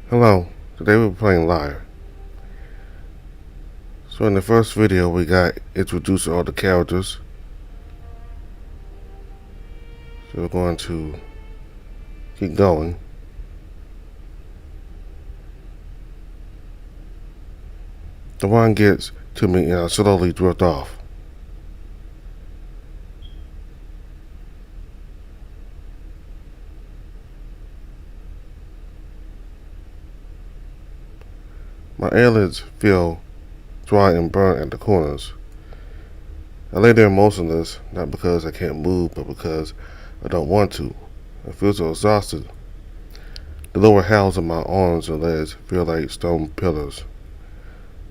Hello, today we're playing Lyre. So in the first video we got introduced to all the characters. So we're going to keep going. The wine gets to me and I slowly drift off. My eyelids feel dry and burnt at the corners. I lay there motionless, not because I can't move, but because I don't want to. I feel so exhausted. The lower halves of my arms and legs feel like stone pillars.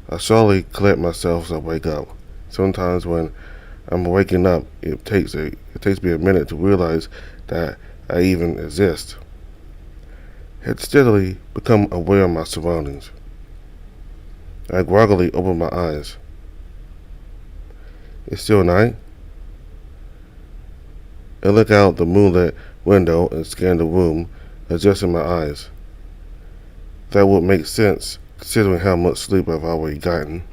I slowly collect myself as I wake up. Sometimes when I'm waking up, it takes me a minute to realize that I even exist. I had steadily become aware of my surroundings. I groggily open my eyes. It's still night. I look out the moonlit window and scan the room, adjusting my eyes. That would make sense considering how much sleep I've already gotten.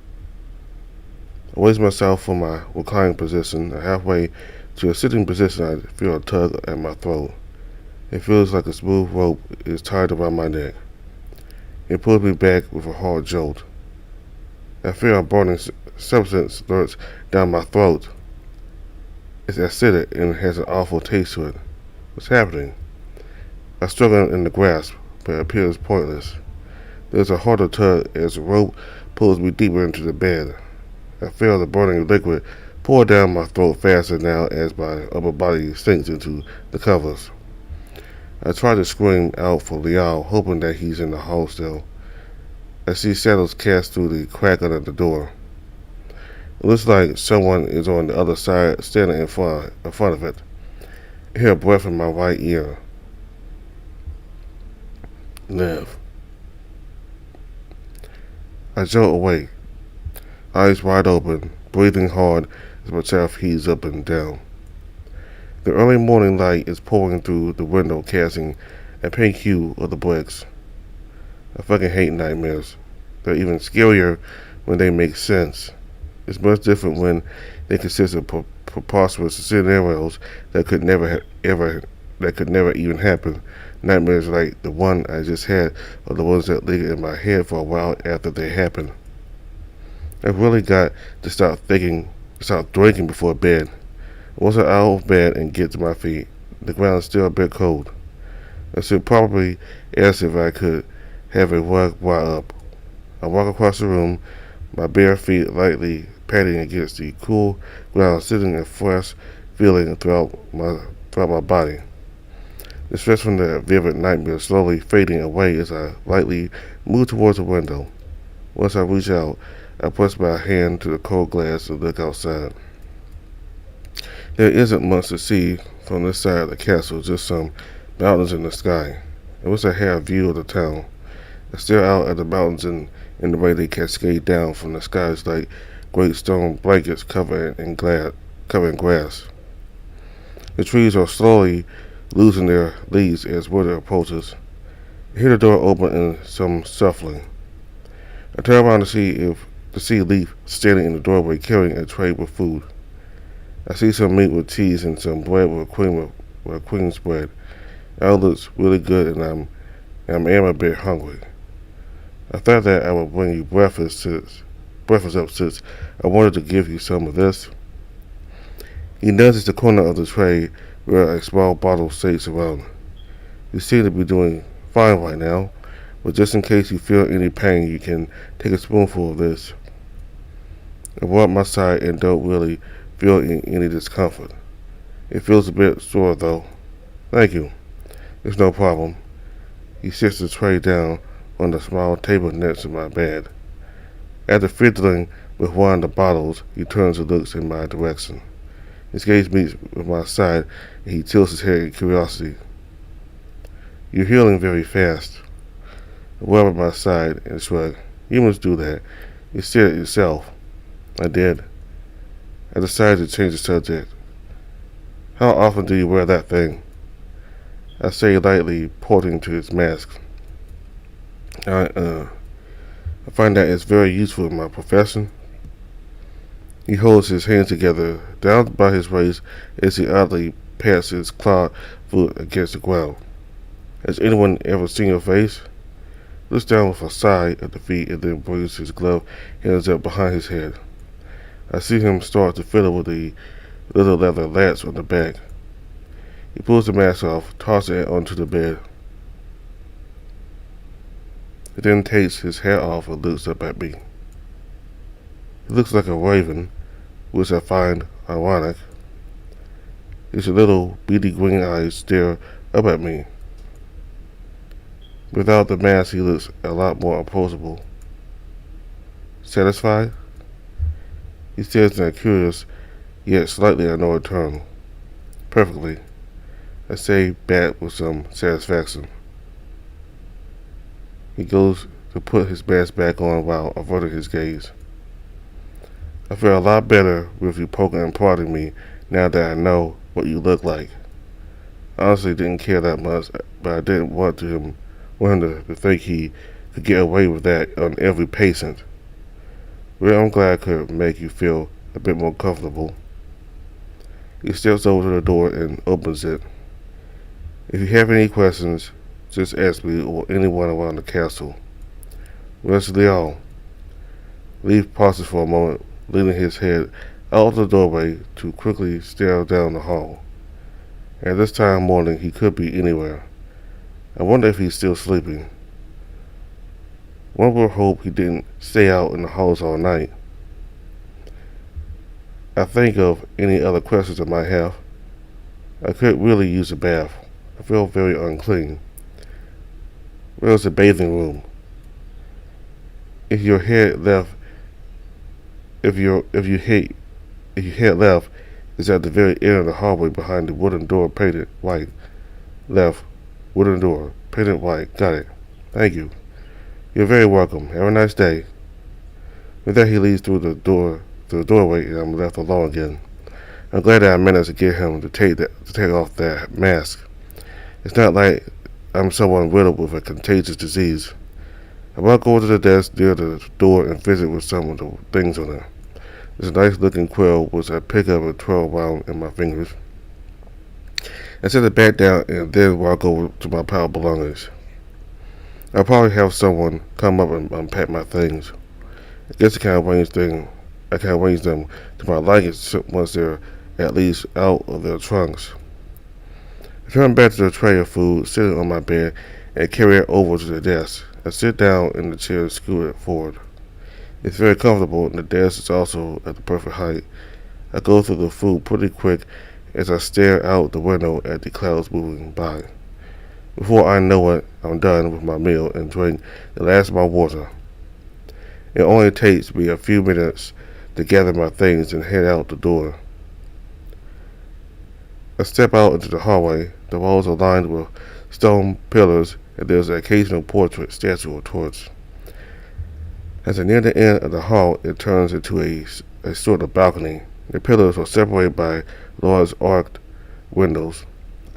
I raise myself from my reclining position, and halfway to a sitting position I feel a tug at my throat. It feels like a smooth rope is tied around my neck. It pulls me back with a hard jolt. I feel a burning substance lurch down my throat. It's acidic and has an awful taste to it. What's happening? I struggle in the grasp, but it appears pointless. There's a harder tug as the rope pulls me deeper into the bed. I feel the burning liquid pour down my throat faster now as my upper body sinks into the covers. I try to scream out for Lyre, hoping that he's in the hall still. I see shadows cast through the crack under the door. It looks like someone is on the other side, standing in front of it. I hear a breath in my right ear. Live. I jolt awake, eyes wide open, breathing hard as my chest heaves up and down. The early morning light is pouring through the window, casting a pink hue of the bricks. I fucking hate nightmares. They're even scarier when they make sense. It's much different when they consist of preposterous scenarios that could never even happen. Nightmares like the one I just had are the ones that linger in my head for a while after they happen. I've really got to stop drinking before bed. Once I'm out of bed and get to my feet, the ground is still a bit cold. I should probably ask if I could have a rug brought up. I walk across the room, my bare feet lightly patting against the cool ground, sending a fresh feeling throughout my body. The stress from the vivid nightmare slowly fading away as I lightly move towards the window. Once I reach out, I press my hand to the cold glass and look outside. There isn't much to see from this side of the castle, just some mountains in the sky. I wish I had a view of the town. I stare out at the mountains in the way they cascade down from the skies like great stone blankets covered in grass. The trees are slowly losing their leaves as winter approaches. I hear the door open and some shuffling. I turn around to see Leaf standing in the doorway carrying a tray with food. I see some meat with cheese and some bread with a queen's bread. It all looks really good and I am a bit hungry. I thought that I would bring you breakfast up since I wanted to give you some of this. He nudges the corner of the tray where a small bottle sits around. You seem to be doing fine right now, but just in case you feel any pain, you can take a spoonful of this. I rub my side and don't really feel any discomfort. It feels a bit sore though. Thank you. It's no problem. He sits the tray down on the small table next to my bed. After fiddling with one of the bottles, he turns and looks in my direction. His gaze meets with my side, and he tilts his head in curiosity. You're healing very fast. I rub at my side and shrug. You must do that. You said it yourself. I did. I decided to change the subject. How often do you wear that thing? I say lightly, pointing to his mask. I find that it's very useful in my profession. He holds his hands together down by his waist as he oddly pats his clawed foot against the ground. Has anyone ever seen your face? Looks down with a sigh at the feet and then brings his gloved hands up behind his head. I see him start to fiddle with the little leather latch on the back. He pulls the mask off, tosses it onto the bed. He then takes his hat off and looks up at me. He looks like a raven, which I find ironic. His little beady green eyes stare up at me. Without the mask, he looks a lot more approachable. Satisfied? He stares in a curious, yet slightly annoyed tone. Perfectly. I say back with some satisfaction. He goes to put his mask back on while averting his gaze. I feel a lot better with you poking and prodding me now that I know what you look like. I honestly didn't care that much, but I didn't want him to think he could get away with that on every patient. Well, I'm glad I could make you feel a bit more comfortable. He steps over to the door and opens it. If you have any questions, just ask me or anyone around the castle. Where's Lyre? Leaf pauses for a moment, leaning his head out of the doorway to quickly stare down the hall. At this time of morning, he could be anywhere. I wonder if he's still sleeping. One would hope he didn't stay out in the halls all night. I think of any other questions I might have. I could really use a bath. I feel very unclean. Where's the bathing room? If you head left, it's at the very end of the hallway behind the wooden door painted white. Left, wooden door, painted white. Got it. Thank you. You're very welcome. Have a nice day. With that, he leads through the doorway, and I'm left alone again. I'm glad that I managed to get him to take off that mask. It's not like I'm someone riddled with a contagious disease. I walk over to the desk near the door and visit with some of the things on it. There's a nice-looking quill which I pick up and twirl around in my fingers. I set it back down and then walk over to my pile of belongings. I'll probably have someone come up and unpack my things. I guess I can arrange them to my liking once they're at least out of their trunks. I turn back to the tray of food sitting on my bed and carry it over to the desk. I sit down in the chair and scoot it forward. It's very comfortable and the desk is also at the perfect height. I go through the food pretty quick as I stare out the window at the clouds moving by. Before I know it, I'm done with my meal and drink the last of my water. It only takes me a few minutes to gather my things and head out the door. I step out into the hallway. The walls are lined with stone pillars and there's an occasional portrait, statue, or torch. As I near the end of the hall, it turns into a sort of balcony. The pillars are separated by large arched windows.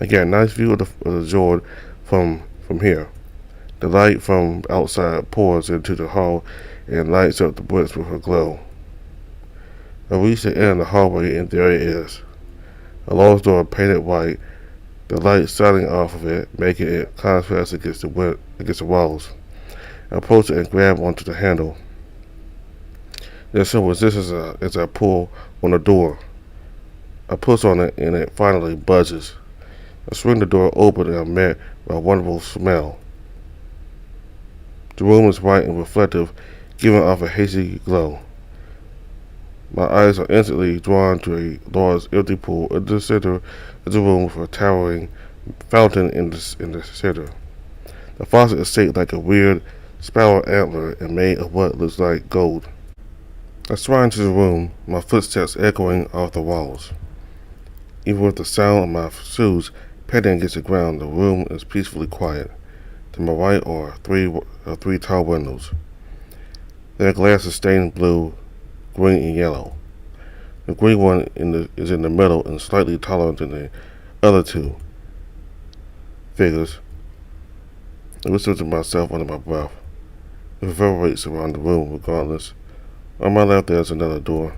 I get a nice view of the Jord from here. The light from outside pours into the hall and lights up the bricks with a glow. I reach the end of the hallway and there it is. A large door painted white, the light shining off of it, making it contrast against the walls. I approach it and grab onto the handle. There's some resistance as I pull on the door. I push on it and it finally budges. I swing the door open and I'm met by a wonderful smell. The room is white and reflective, giving off a hazy glow. My eyes are instantly drawn to a large empty pool in the center of the room with a towering fountain in the center. The faucet is shaped like a weird spiral antler and made of what looks like gold. I stride into the room, my footsteps echoing off the walls. Even with the sound of my shoes patting against the ground, the room is peacefully quiet. To my right are three tall windows. Their glass is stained blue, green, and yellow. The green one is in the middle and slightly taller than the other two figures. I whisper to myself under my breath. It reverberates around the room regardless. On my left there's another door.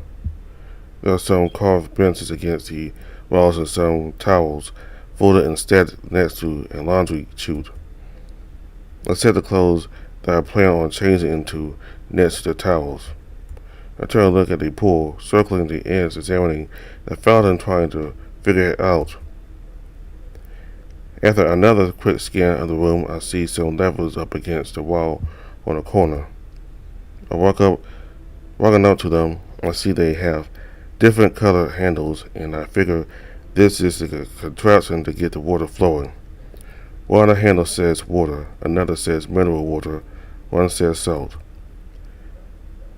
There are some carved benches against the walls and some towels folded instead next to a laundry chute. I set the clothes that I plan on changing into next to the towels. I turn to look at the pool, circling the ends, examining the fountain, trying to figure it out. After another quick scan of the room, I see some levers up against the wall on the corner. Walking up to them, I see they have different color handles, and I figure this is a contraption to get the water flowing. One of the handles says water, another says mineral water, one says salt.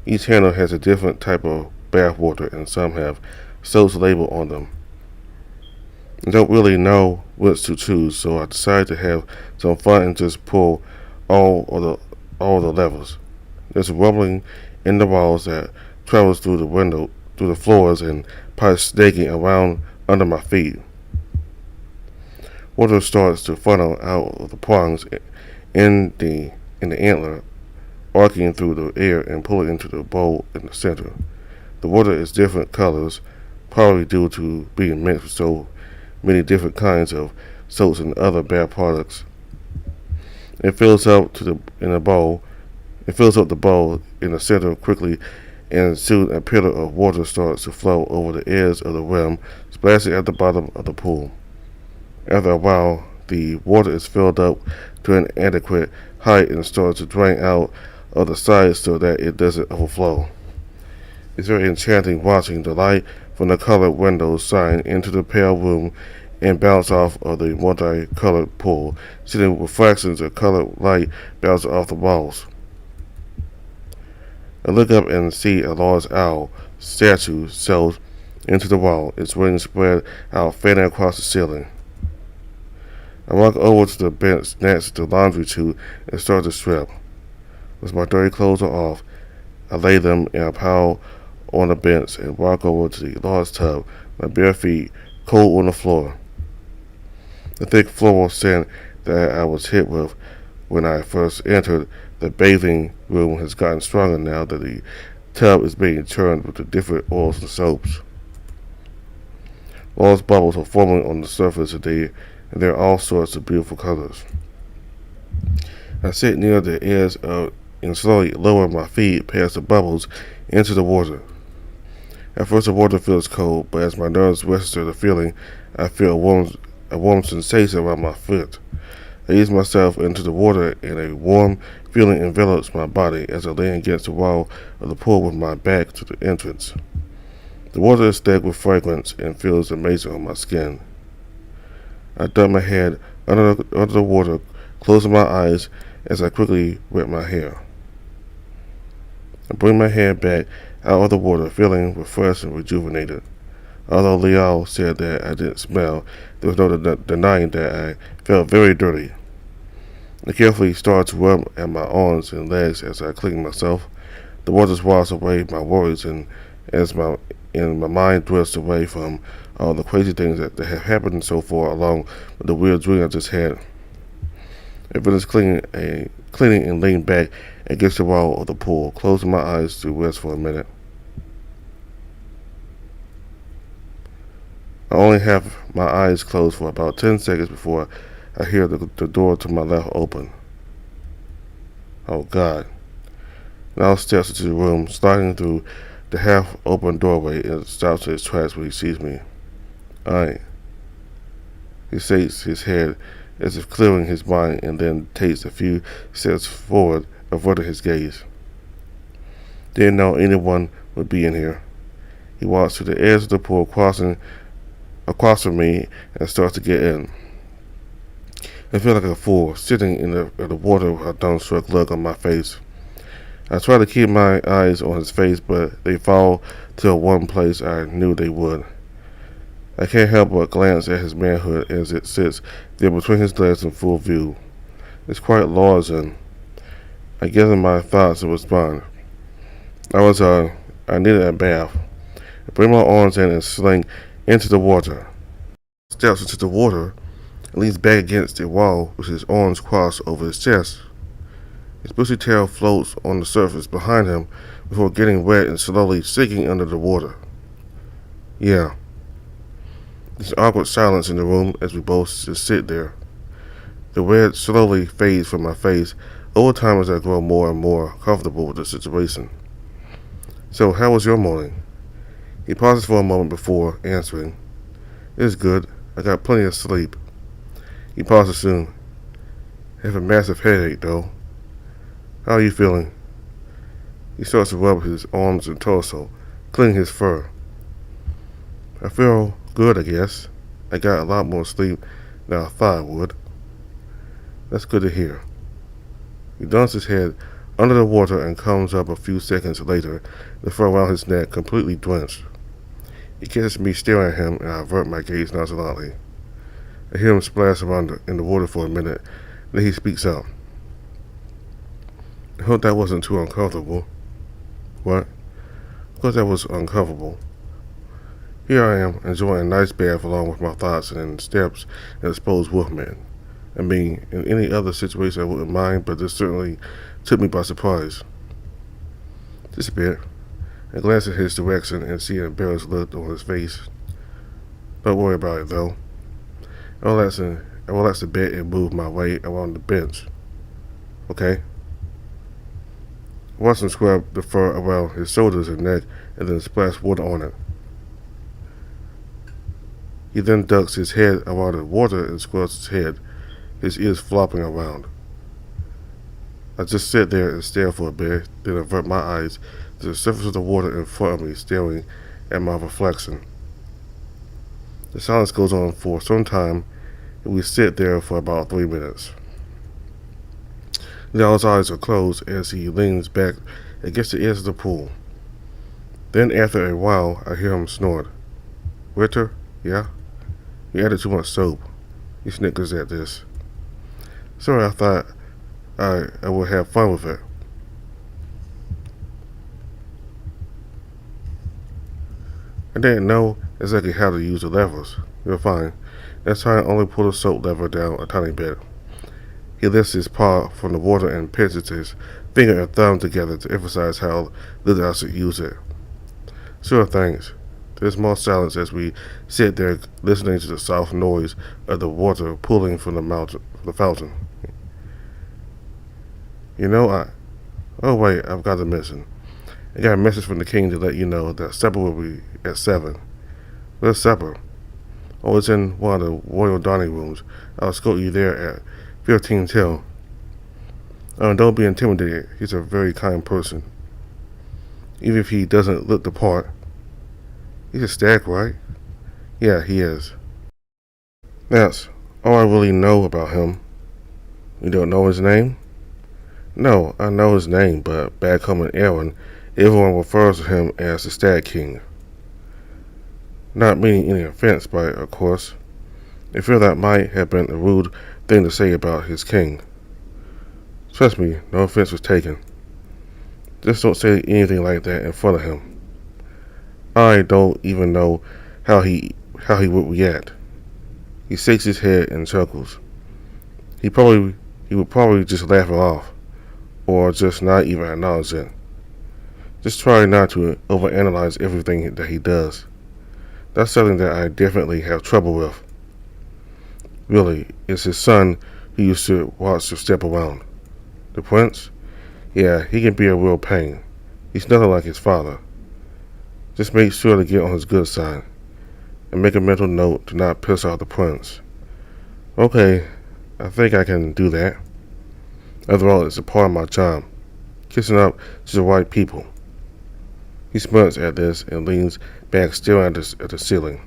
Each handle has a different type of bath water, and some have salts labeled on them. I don't really know which to choose, so I decided to have some fun and just pull all the levers. There's a rumbling in the walls that travels through the floors, and pipes snaking around under my feet. Water starts to funnel out of the prongs in the antler, arcing through the air and pulling into the bowl in the center. The water is different colors, probably due to being mixed with so many different kinds of soaps and other bath products. It fills up the bowl in the center quickly, and soon a pillar of water starts to flow over the edge of the rim, splashing at the bottom of the pool. After a while, the water is filled up to an adequate height and starts to drain out of the sides so that it doesn't overflow. It's very enchanting watching the light from the colored windows shine into the pale room and bounce off of the multicolored pool, seeing reflections of colored light bounce off the walls. I look up and see a large owl statue settled into the wall, its wings spread out fanning across the ceiling. I walk over to the bench next to the laundry chute and start to strip. Once my dirty clothes are off, I lay them in a pile on the bench and walk over to the large tub, my bare feet cold on the floor. The thick floral scent that I was hit with when I first entered the bathing room has gotten stronger now that the tub is being churned with the different oils and soaps. Large bubbles are forming on the surface today, and there are all sorts of beautiful colors. I sit near the edge and slowly lower my feet past the bubbles into the water. At first the water feels cold, but as my nerves register the feeling, I feel a warm sensation around my foot. I ease myself into the water, and a warm feeling envelops my body as I lean against the wall of the pool with my back to the entrance. The water is thick with fragrance and feels amazing on my skin. I dump my head under the water, closing my eyes as I quickly wet my hair. I bring my head back out of the water, feeling refreshed and rejuvenated. Although Lyre said that I didn't smell, there was no denying that I felt very dirty. I carefully started to rub at my arms and legs as I cleaned myself. The water washed away my worries, and as my mind drifts away from all the crazy things that have happened so far, along with the weird dream I just had. I finished cleaning and leaned back against the wall of the pool, closing my eyes to rest for a minute. I only have my eyes closed for about 10 seconds before I hear the door to my left open. Oh God. Now steps into the room, sliding through the half-open doorway, and stops in his tracks when he sees me. He shakes his head as if clearing his mind, and then takes a few steps forward, averting his gaze. Didn't know anyone would be in here. He walks to the edge of the pool, across from me, and starts to get in. I feel like a fool, sitting in the water with a dumbstruck look on my face. I try to keep my eyes on his face, but they fall to one place I knew they would. I can't help but glance at his manhood as it sits there between his legs in full view. It's quite large, and I gather my thoughts and respond. I needed a bath. I bring my arms in and sling into the water. Steps into the water and leans back against the wall with his arms crossed over his chest. His bushy tail floats on the surface behind him before getting wet and slowly sinking under the water. Yeah. There's awkward silence in the room as we both just sit there. The red slowly fades from my face over time as I grow more and more comfortable with the situation. So, how was your morning? He pauses for a moment before answering. It's good. I got plenty of sleep. He pauses soon. I have a massive headache, though. How are you feeling? He starts to rub his arms and torso, cleaning his fur. I feel good, I guess. I got a lot more sleep than I thought I would. That's good to hear. He dumps his head under the water and comes up a few seconds later, the fur around his neck completely drenched. He catches me staring at him and I avert my gaze nonchalantly. I hear him splash around in the water for a minute, then he speaks up. I hope that wasn't too uncomfortable. What? Of course that was uncomfortable. Here I am, enjoying a nice bath along with my thoughts and steps and exposed wolfman. I mean, in any other situation I wouldn't mind, but this certainly took me by surprise. Just a bit. I glance in his direction and see an embarrassed look on his face. Don't worry about it, though. I relax a bit and move my way around the bench. Okay? I watch him scrub the fur around his shoulders and neck and then splash water on it. He then ducks his head around the water and scrubs his head, his ears flopping around. I just sit there and stare for a bit, then avert my eyes to the surface of the water in front of me, staring at my reflection. The silence goes on for some time, and we sit there for about 3 minutes. Now his eyes are closed as he leans back against the edge of the pool. Then after a while, I hear him snort. Ritter? Yeah? You added too much soap. He snickers at this. Sorry, I thought I would have fun with it. I didn't know exactly how to use the levers. You're fine. That's why I only pull the soap lever down a tiny bit. He lifts his paw from the water and pinches his finger and thumb together to emphasize how little I should use it. Sure, thanks. There's more silence as we sit there listening to the soft noise of the water pooling from the fountain. Oh wait, I've got a mission. I got a message from the king to let you know that supper will be at 7. Where's supper? Oh, it's in one of the royal dining rooms. I'll escort you there at 15 till. Don't be intimidated. He's a very kind person. Even if he doesn't look the part. He's a stag, right? Yeah, he is. That's all I really know about him. You don't know his name? No, I know his name, but back home in Erin, everyone refers to him as the Stag King. Not meaning any offense by it, of course. I feel that might have been a rude thing to say about his king. Trust me, no offense was taken. Just don't say anything like that in front of him. I don't even know how he would react. He shakes his head and chuckles. He would probably just laugh it off, or just not even acknowledge it. Just try not to overanalyze everything that he does. That's something that I definitely have trouble with. Really, it's his son who used to watch the step around. The prince? Yeah, he can be a real pain. He's nothing like his father. Just make sure to get on his good side, and make a mental note to not piss off the prince. Okay, I think I can do that. After all, it's a part of my job, kissing up to the right people. He smirks at this and leans back, staring at the ceiling.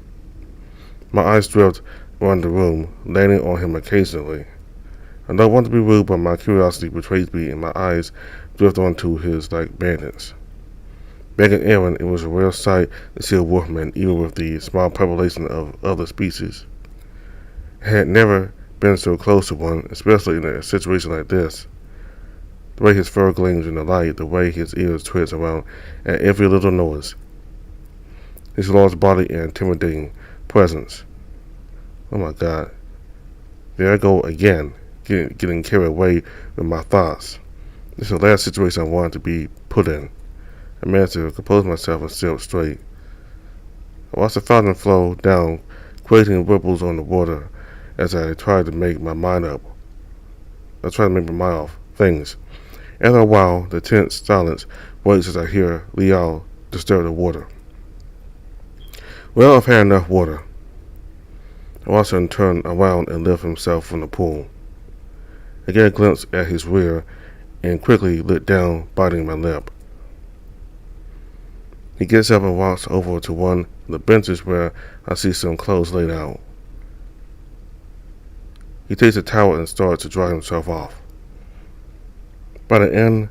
My eyes drift around the room, landing on him occasionally. I don't want to be rude, but my curiosity betrays me, and my eyes drift onto his like bandits. Back in Erin, it was a rare sight to see a wolfman, even with the small population of other species. I had never been so close to one, especially in a situation like this. The way his fur gleams in the light, the way his ears twitch around at every little noise. His large body and intimidating presence. Oh my God. There I go again, getting carried away with my thoughts. This is the last situation I wanted to be put in. I managed to compose myself and sit up straight. I watched the fountain flow down, creating ripples on the water as I tried to make my mind up. I tried to make my mind off things. After a while, the tense silence breaks as I hear Lyre disturb the water. Well, I've had enough water. I watched him turn around and lift himself from the pool. I get a glimpse at his rear and quickly look down, biting my lip. He gets up and walks over to one of the benches where I see some clothes laid out. He takes a towel and starts to dry himself off. By the end,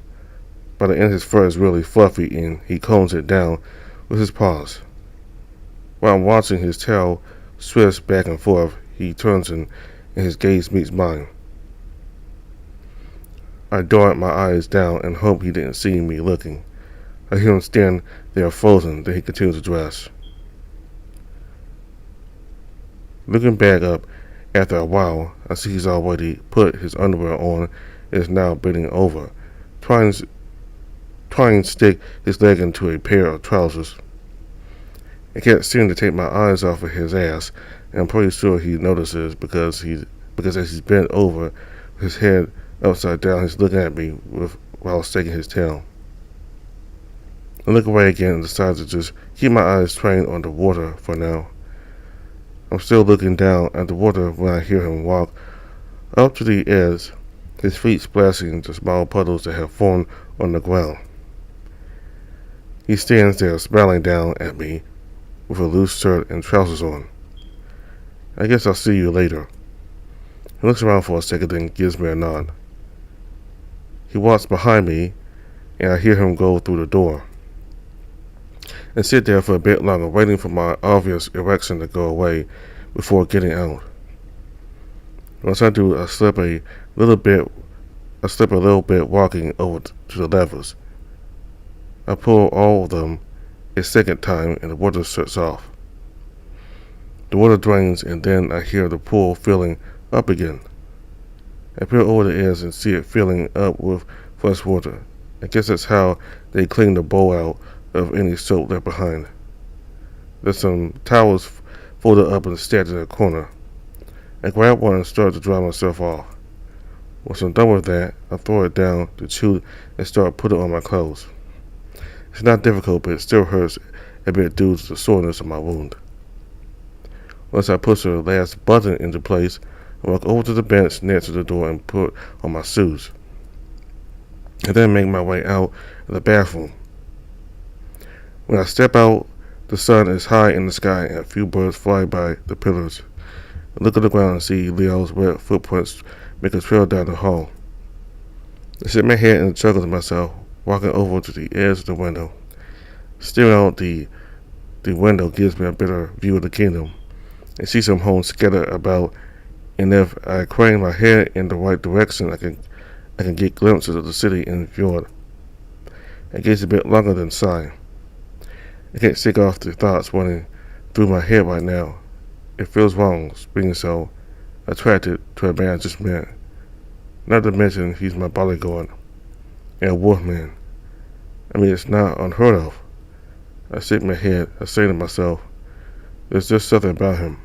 his fur is really fluffy and he combs it down with his paws. While I'm watching his tail swifts back and forth, he turns and his gaze meets mine. I dart my eyes down and hope he didn't see me looking. I hear him stand there frozen, then he continues to dress. Looking back up, after a while, I see he's already put his underwear on and is now bending over, trying to stick his leg into a pair of trousers. I can't seem to take my eyes off of his ass, and I'm pretty sure he notices because as he's bent over, his head upside down, he's looking at me while shaking his tail. I look away again and decide to just keep my eyes trained on the water for now. I'm still looking down at the water when I hear him walk up to the edge, his feet splashing the small puddles that have formed on the ground. He stands there smiling down at me with a loose shirt and trousers on. I guess I'll see you later. He looks around for a second then gives me a nod. He walks behind me and I hear him go through the door and sit there for a bit longer, waiting for my obvious erection to go away before getting out. Once I do, I slip a little bit, walking over to the levers. I pull all of them a second time, and the water shuts off. The water drains, and then I hear the pool filling up again. I peer over the edge and see it filling up with fresh water. I guess that's how they clean the bowl out of any soap left behind. There's some towels folded up and stacked in a corner. I grab one and start to dry myself off. Once I'm done with that, I throw it down to chew and start putting on my clothes. It's not difficult, but it still hurts a bit due to the soreness of my wound. Once I push the last button into place, I walk over to the bench next to the door and put on my shoes. I then make my way out of the bathroom. When I step out, the sun is high in the sky and a few birds fly by the pillars. I look at the ground and see Leo's wet footprints make a trail down the hall. I shake my head and chuckle to myself, walking over to the edge of the window. Staring out the window gives me a better view of the kingdom. I see some homes scattered about, and if I crane my head in the right direction, I can get glimpses of the city and fjord. I gaze a bit longer than sigh. I can't shake off the thoughts running through my head right now. It feels wrong being so attracted to a man I just met. Not to mention he's my bodyguard and a wolfman. I mean, it's not unheard of. I shake my head. I say to myself, there's just something about him.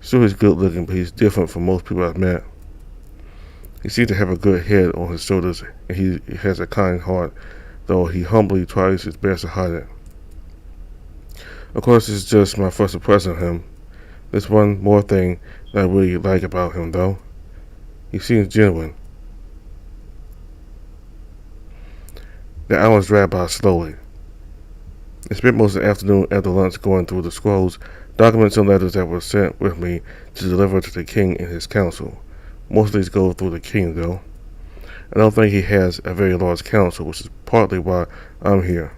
Sure, he's good looking, but he's different from most people I've met. He seems to have a good head on his shoulders, and he has a kind heart, though he humbly tries his best to hide it. Of course, this is just my first impression of him. There's one more thing that I really like about him, though. He seems genuine. The hours drag by slowly. I spent most of the afternoon after lunch going through the scrolls, documents, and letters that were sent with me to deliver to the king and his council. Most of these go through the king, though. I don't think he has a very large council, which is partly why I'm here.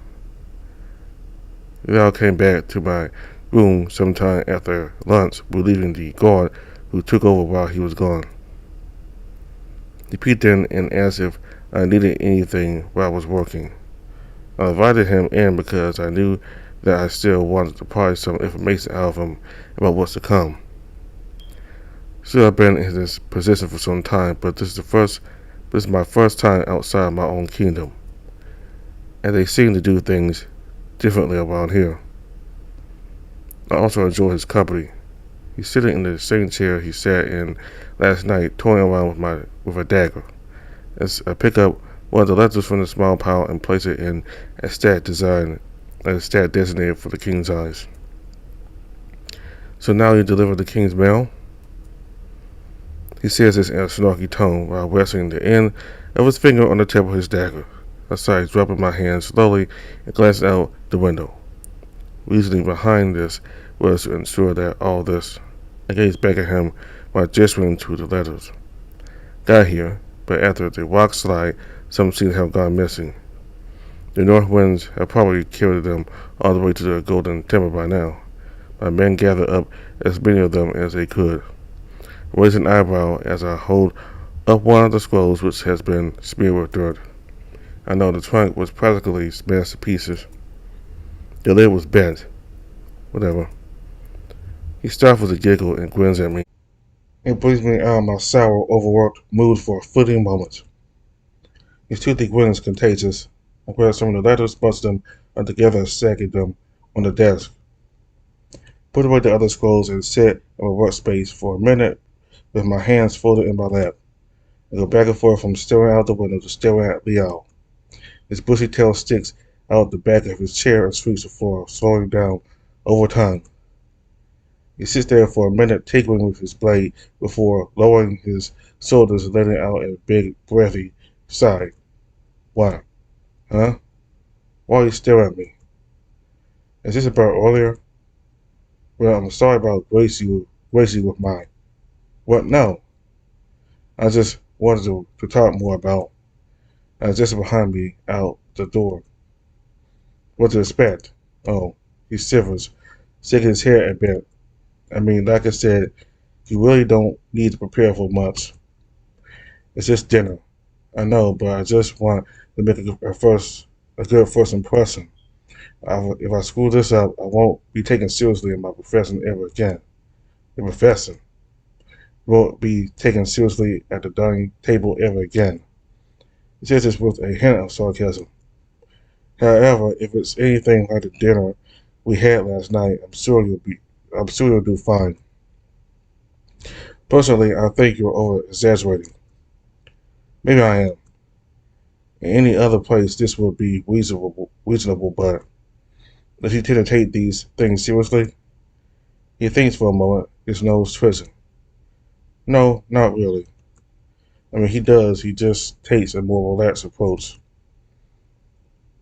We all came back to my room sometime after lunch, relieving the guard who took over while he was gone. He peeked in and asked if I needed anything while I was working. I invited him in because I knew that I still wanted to pry some information out of him about what's to come. Still, I've been in this position for some time, but this is the first This is my first time outside my own kingdom, and they seem to do things differently around here. I also enjoy his company. He's sitting in the same chair he sat in last night, toying around with a dagger. As I pick up one of the letters from the small pile and place it in a stat designated for the king's eyes. So now you deliver the king's mail? He says this in a snarky tone while resting the end of his finger on the tip of his dagger. I sigh, dropping my hand slowly and glancing out the window. Reasoning behind this was to ensure that all this. I gazed back at him while gesturing to the letters. Got here, but after the rock slide, some seem to have gone missing. The north winds have probably carried them all the way to the golden timber by now. My men gathered up as many of them as they could. Raise an eyebrow as I hold up one of the scrolls which has been smeared with dirt. I know the trunk was practically smashed to pieces. The lid was bent. Whatever. He stops with a giggle and grins at me. It brings me out of my sour, overworked mood for a fleeting moment. His toothy grin is contagious. I grab some of the letters, bunch them together, stacking them on the desk. Put away the other scrolls and sit in my workspace for a minute with my hands folded in my lap. I go back and forth from staring out the window to staring at Lyre. His bushy tail sticks out the back of his chair and sweeps the floor, slowing down over time. He sits there for a minute, tinkering with his blade before lowering his shoulders and letting out a big, breathy sigh. Why? Huh? Why are you staring at me? Is this about earlier? Well, I'm sorry about Gracie with mine. What? No. I just wanted to talk more about. I was just behind me out the door. What to expect? Oh, he shivers, shaking his head a bit. I mean, like I said, you really don't need to prepare for much. It's just dinner. I know, but I just want to make a good first impression. If I screw this up, I won't be taken seriously in my profession ever again. The profession won't be taken seriously at the dining table ever again. He says this with a hint of sarcasm. However, if it's anything like the dinner we had last night, I'm sure you'll do fine. Personally, I think you're over-exaggerating. Maybe I am. In any other place, this would be reasonable, but does he tend to take these things seriously? He thinks for a moment, his nose twisting. No, not really. I mean, he does. He just takes a more relaxed approach.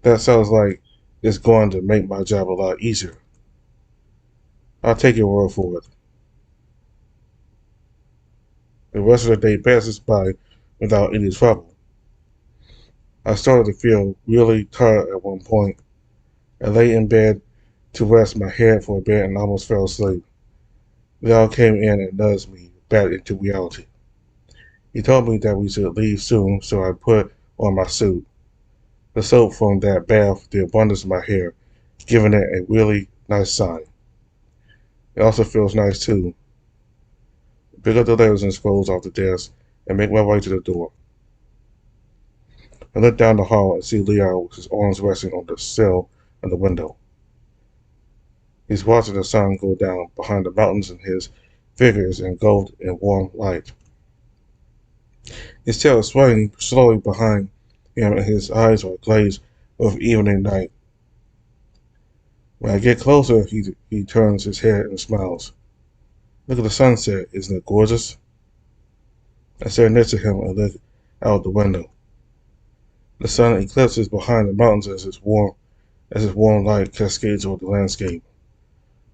That sounds like it's going to make my job a lot easier. I'll take your word for it. The rest of the day passes by without any trouble. I started to feel really tired at one point. I lay in bed to rest my head for a bit and almost fell asleep. Lyre came in and nudged me back into reality. He told me that we should leave soon, so I put on my suit. The soap from that bath, the abundance of my hair, giving it a really nice shine. It also feels nice too. Pick up the letters and scrolls off the desk and make my way to the door. I look down the hall and see Lyre with his arms resting on the sill of the window. He's watching the sun go down behind the mountains and his figure is engulfed in warm light. His tail is swaying slowly behind him and his eyes are glazed with evening night. When I get closer, he turns his head and smiles. Look at the sunset, isn't it gorgeous? I stand next to him and look out the window. The sun eclipses behind the mountains as its warm light cascades over the landscape.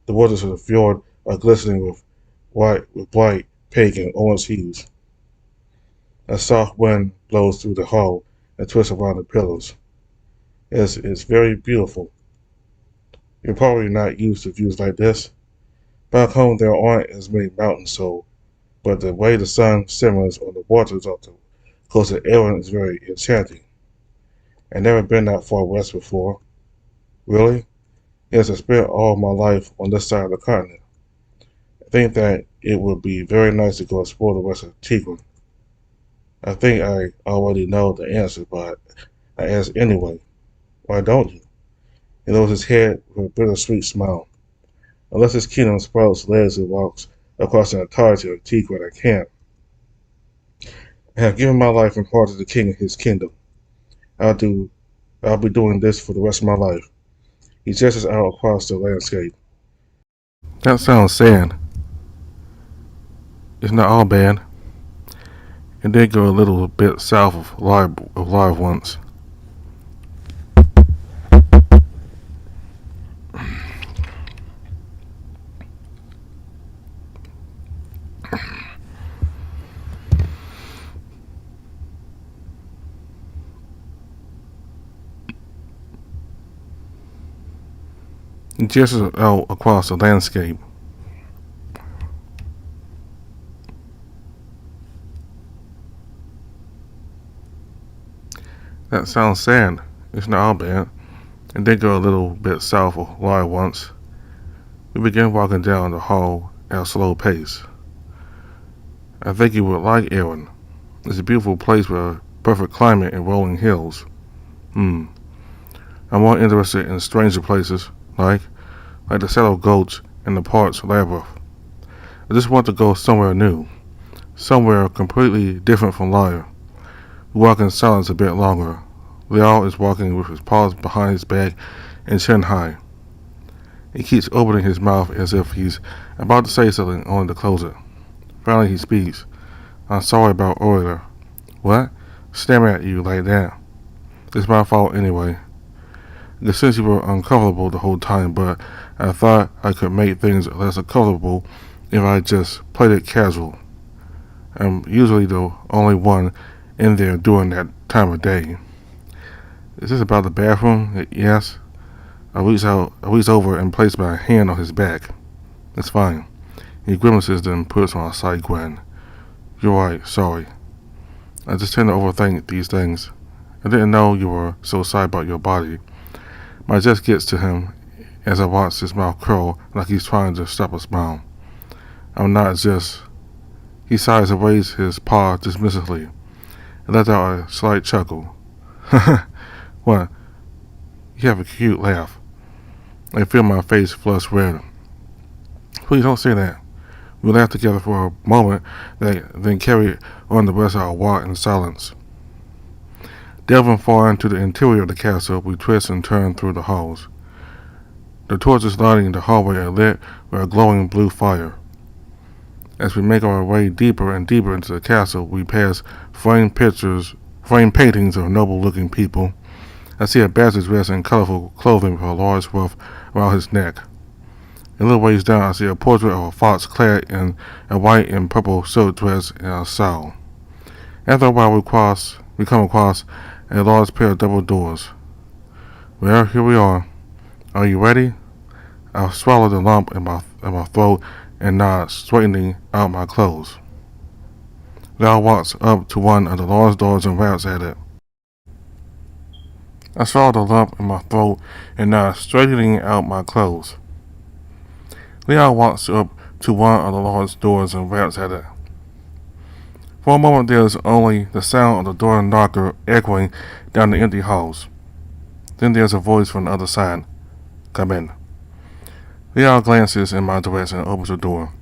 The waters of the fjord are glistening with bright pink and orange hues. A soft wind blows through the hall and twists around the pillars. It's very beautiful. You're probably not used to views like this. Back home there aren't as many mountains, but the way the sun simmers on the waters of the coastal area is very enchanting. I've never been that far west before. Really? Yes, I spent all my life on this side of the continent. I think that it would be very nice to go explore the rest of Tigran. I think I already know the answer, but I ask anyway. Why don't you? He lowers his head with a bittersweet smile. Unless his kingdom sprouts legs and walks across the entirety of Teakwood, I can't. I have given my life and heart to the king of his kingdom. I'll do I'll be doing this for the rest of my life. He gestures out across the landscape. That sounds sad. It's not all bad. It did go a little bit south of Lyre once. He gestures out across the landscape. That sounds sad. It's not all bad. It did go a little bit south of Lyre once. We began walking down the hall at a slow pace. I think you would like Erin. It's a beautiful place with a perfect climate and rolling hills. I'm more interested in stranger places, like the Saddle Gulch and the Park's Labyrinth. I just want to go somewhere new, somewhere completely different from Lyre. We walk in silence a bit longer. Lyre is walking with his paws behind his back and chin high. He keeps opening his mouth as if he's about to say something only to close it. Finally he speaks. I'm sorry about earlier. What? Staring at you like that. It's my fault anyway. I could sense you were uncomfortable the whole time, but I thought I could make things less uncomfortable if I just played it casual. I'm usually the only one in there during that time of day. Is this about the bathroom? Yes. I reach over and place my hand on his back. It's fine. He grimaces then puts on a side grin. You're right, sorry. I just tend to overthink these things. I didn't know you were so sorry about your body. My chest gets to him as I watch his mouth curl like he's trying to stop a smile. I'm not just... He sighs and waves his paw dismissively and lets out a slight chuckle. What? You have a cute laugh. I feel my face flush red. Please don't say that. We laughed together for a moment, then carried on the rest of our walk in silence. Delving far into the interior of the castle, we twist and turn through the halls. The torches lighting the hallway are lit with a glowing blue fire. As we make our way deeper and deeper into the castle, we pass framed paintings of noble-looking people. I see a bastard dressed in colorful clothing with a large ruff around his neck. A little ways down, I see a portrait of a fox clad in a white and purple silk dress and a saddle. After a while, we come across a large pair of double doors. Well, here we are. Are you ready? I swallow the lump in my throat and nod, straightening out my clothes. Lyre walks up to one of the large doors and raps at it. I swallow the lump in my throat and nod, straightening out my clothes. Lyre walks up to one of the large doors and raps at it. For a moment there is only the sound of the door knocker echoing down the empty halls. Then there's a voice from the other side. Come in. Lyre glances in my direction and opens the door.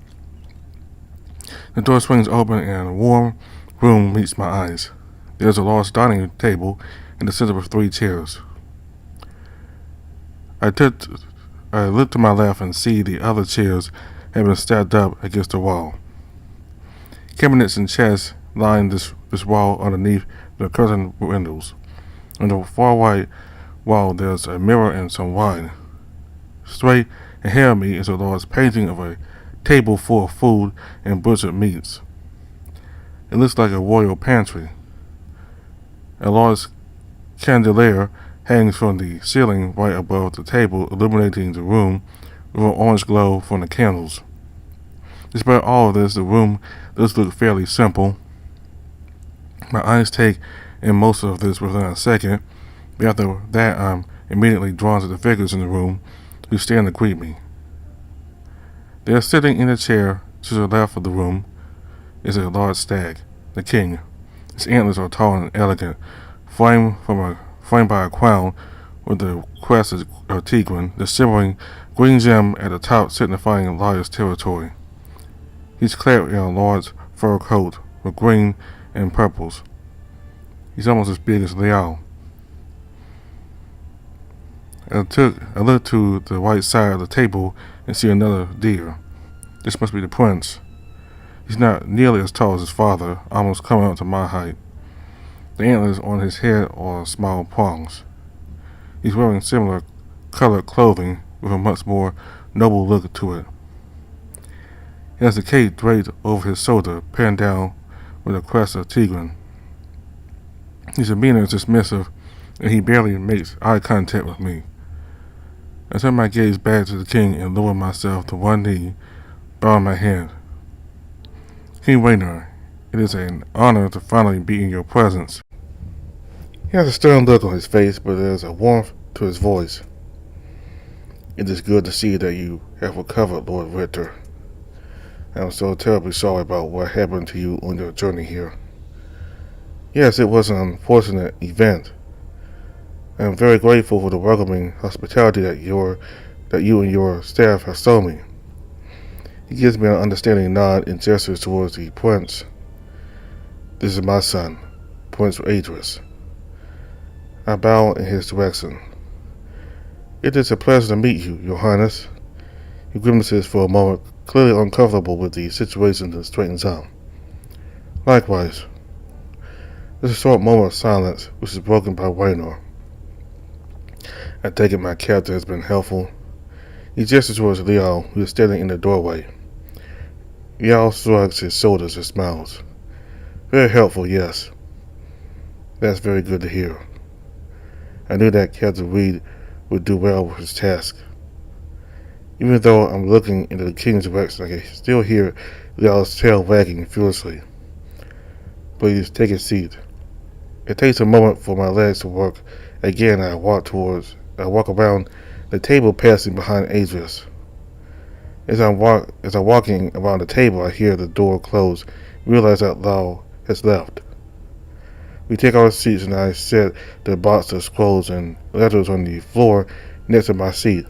The door swings open and a warm room meets my eyes. There's a large dining table in the center with 3 chairs. I look to my left and see the other chairs have been stacked up against the wall. Cabinets and chests line this wall underneath the curtained windows. On the far right wall there's a mirror and some wine. Straight ahead of me is a large painting of a table full of food and butchered meats. It looks like a royal pantry. A large chandelier hangs from the ceiling right above the table, illuminating the room with an orange glow from the candles. Despite all of this, the room does look fairly simple. My eyes take in most of this within a second, but after that I'm immediately drawn to the figures in the room who stand to greet me. They are sitting in a chair to the left of the room is a large stag, the king, Its antlers are tall and elegant, framed by a crown with the crest of Tigran, the shimmering green gem at the top signifying Lyre's territory. He's clad in a large fur coat with green and purples. He's almost as big as Lyre. I look to the right side of the table and see another deer. This must be the prince. He's not nearly as tall as his father, almost coming up to my height. The antlers on his head are small prongs. He's wearing similar colored clothing with a much more noble look to it. He has a cape draped over his shoulder, pinned down with a crest of Tigran. His demeanor is dismissive, and he barely makes eye contact with me. I turn my gaze back to the king and lower myself to one knee, bowing my head. King Lyre, it is an honor to finally be in your presence. He has a stern look on his face, but there's a warmth to his voice. It is good to see that you have recovered, Lord Ritter. I am so terribly sorry about what happened to you on your journey here. Yes, it was an unfortunate event. I am very grateful for the welcoming hospitality that you and your staff have shown me. He gives me an understanding nod and gestures towards the prince. This is my son, Prince Idris. I bow in his direction. It is a pleasure to meet you, Your Highness. He grimaces for a moment, clearly uncomfortable with the situation, and straightens up. Likewise. There's a short moment of silence, which is broken by Lyre. I take it my captor has been helpful. He gestures towards Lyre, who is standing in the doorway. Lyre shrugs his shoulders and smiles. Very helpful, yes. That's very good to hear. I knew that Captain Reed would do well with his task. Even though I'm looking into the king's direction, I can still hear Lyre's tail wagging furiously. Please take a seat. It takes a moment for my legs to work. Again, I walk around the table, passing behind Idris. As I'm walking around the table, I hear the door close, realize that Lyre has left. We take our seats, and I set the box of scrolls and letters on the floor next to my seat.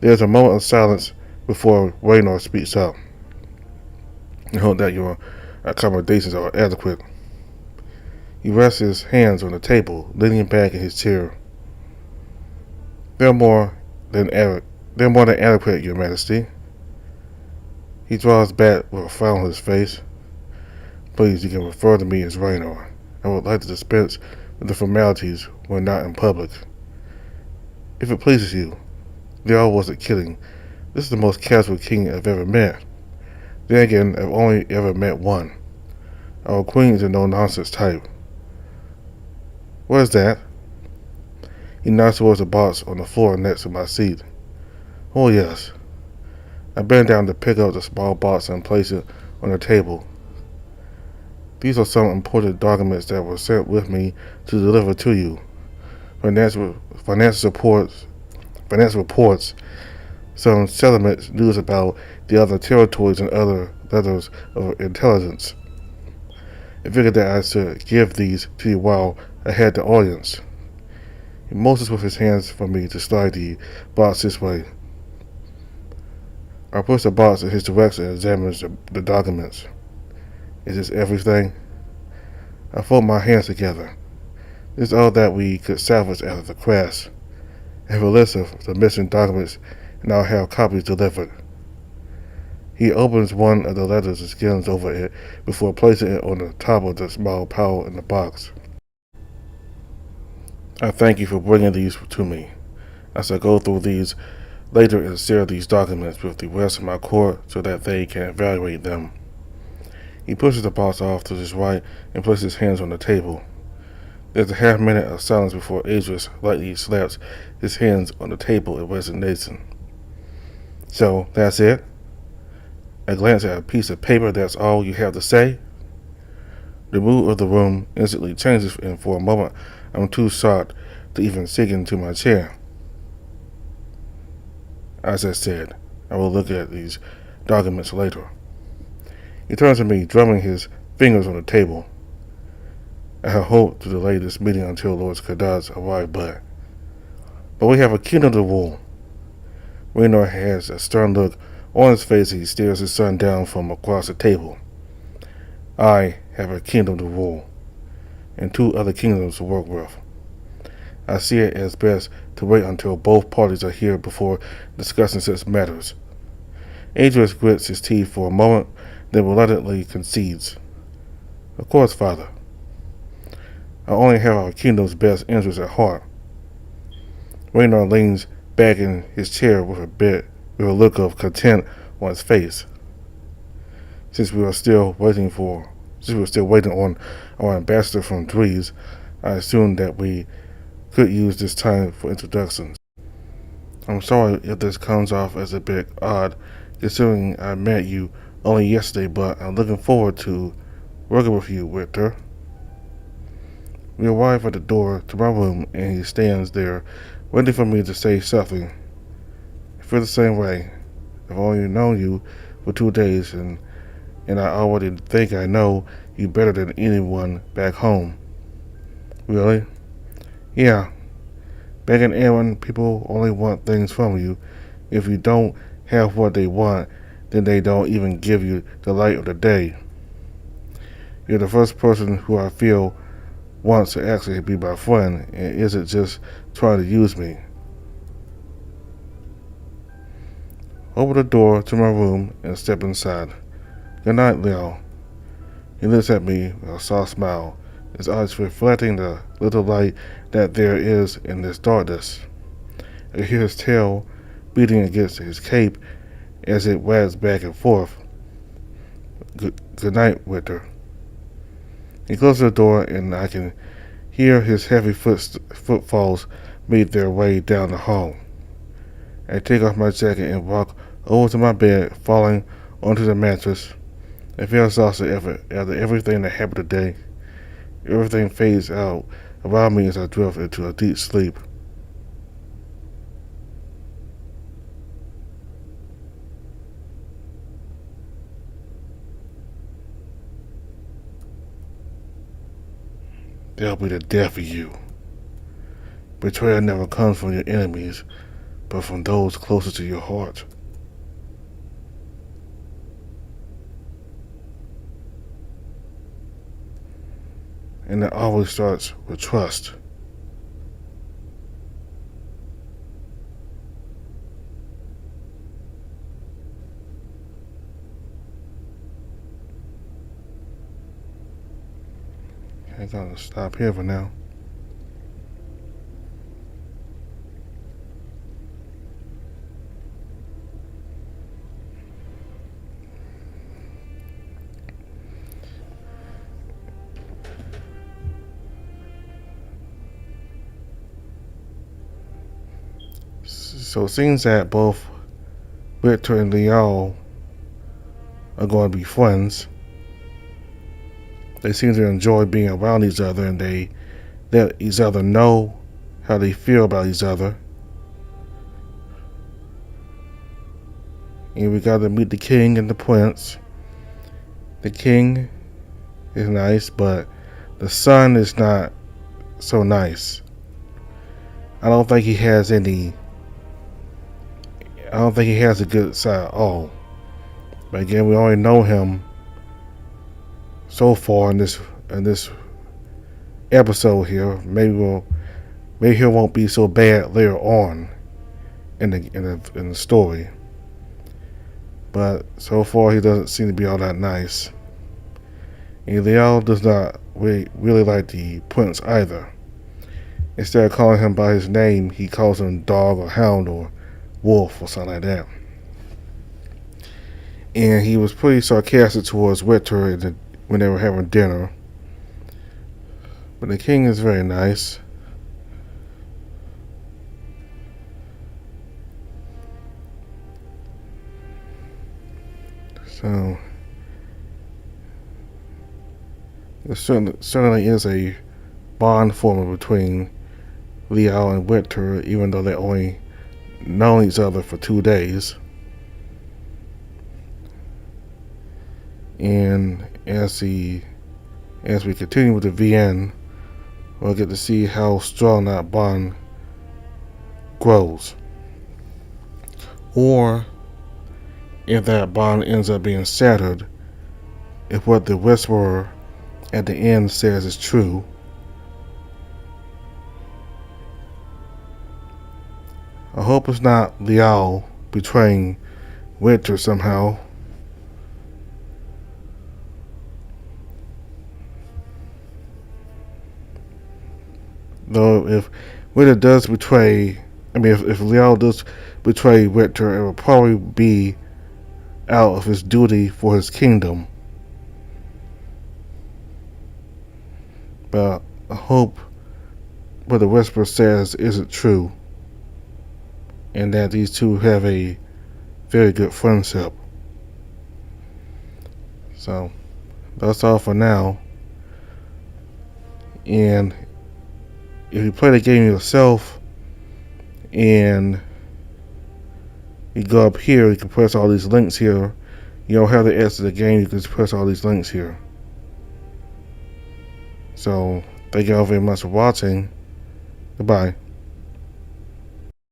There's a moment of silence before Lyre speaks up. I hope that your accommodations are adequate. He rests his hands on the table, leaning back in his chair. They're more than adequate, Your Majesty. He draws back with a frown on his face. Please, you can refer to me as Lyre. I would like to dispense with the formalities when not in public. If it pleases you, Lyre wasn't kidding. This is the most casual king I've ever met. Then again, I've only ever met one. Our queen is a no-nonsense type. What is that? He nods towards the box on the floor next to my seat. Oh, yes. I bend down to pick up the small box and place it on the table. These are some important documents that were sent with me to deliver to you. Financial reports, some settlements, news about the other territories, and other letters of intelligence. I figured that I should give these to you while I had the audience. He motions with his hands for me to slide the box this way. I push the box in his direction and examines the documents. Is this everything? I fold my hands together. This is all that we could salvage out of the crash. I have a list of the missing documents, and I'll have copies delivered. He opens one of the letters and skims over it before placing it on the top of the small pile in the box. I thank you for bringing these to me. I shall go through these later and share these documents with the rest of my court so that they can evaluate them. He pushes the box off to his right and places his hands on the table. There's a half minute of silence before Idris lightly slaps his hands on the table in resignation. So, that's it? I glance at a piece of paper. That's all you have to say? The mood of the room instantly changes, and for a moment I'm too shocked to even sink into my chair. As I said, I will look at these documents later. He turns to me, drumming his fingers on the table. I had hoped to delay this meeting until Lord Skada's arrived, but we have a kingdom to rule. Raynor has a stern look on his face as he stares his son down from across the table. I have a kingdom to rule, and 2 other kingdoms to work with. I see it as best to wait until both parties are here before discussing such matters. Adrius grits his teeth for a moment, then reluctantly concedes. Of course, father. I only have our kingdom's best interests at heart. Raynor leans back in his chair with a look of content on his face. Since we were still waiting on our ambassador from Dries, I assumed that we could use this time for introductions. I'm sorry if this comes off as a bit odd, considering I met you only yesterday, but I'm looking forward to working with you, Richter. We arrive at the door to my room, and he stands there, waiting for me to say something. I feel the same way. I've only known you for 2 days, and I already think I know you better than anyone back home. Really? Yeah. Back in Erin, people only want things from you. If you don't have what they want, then they don't even give you the light of the day. You're the first person who I feel wants to actually be my friend and isn't just trying to use me. Open the door to my room and step inside. Good night, Leo. He looks at me with a soft smile, his eyes reflecting the little light that there is in this darkness. I can hear his tail beating against his cape as it wags back and forth. Good night, Richter. He closes the door, and I can hear his heavy footfalls make their way down the hall. I take off my jacket and walk over to my bed, falling onto the mattress. I feel exhausted after everything that happened today. Everything fades out around me as I drift into a deep sleep. That'll be the death of you. Betrayal never comes from your enemies, but from those closest to your heart. And it always starts with trust. I'm gonna stop here for now. So it seems that both Richter and Lyre are going to be friends. They seem to enjoy being around each other, and they let each other know how they feel about each other. And we got to meet the king and the prince. The king is nice, but the son is not so nice. I don't think he has a good side at all. But again, we only know him so far in this episode here. Maybe he won't be so bad later on in the story. But so far he doesn't seem to be all that nice. And Lyre does not really like the prince either. Instead of calling him by his name, he calls him dog or hound or wolf or something like that. And he was pretty sarcastic towards Richter when they were having dinner. But the king is very nice. So there certainly is a bond forming between Lyre and Richter, even though they only known each other for 2 days. And as the as we continue with the VN, we'll get to see how strong that bond grows. Or if that bond ends up being shattered, if what the Whisperer at the end says is true, I hope it's not Lyre betraying Winter somehow. Though if Winter does betray, if Lyre does betray Winter, it will probably be out of his duty for his kingdom. But I hope what the Whisperer says isn't true, and that these two have a very good friendship. So that's all for now. And if you play the game yourself and you go up here, you can press all these links here. You don't have to exit the game, you can just press all these links here. So thank you all very much for watching. Goodbye.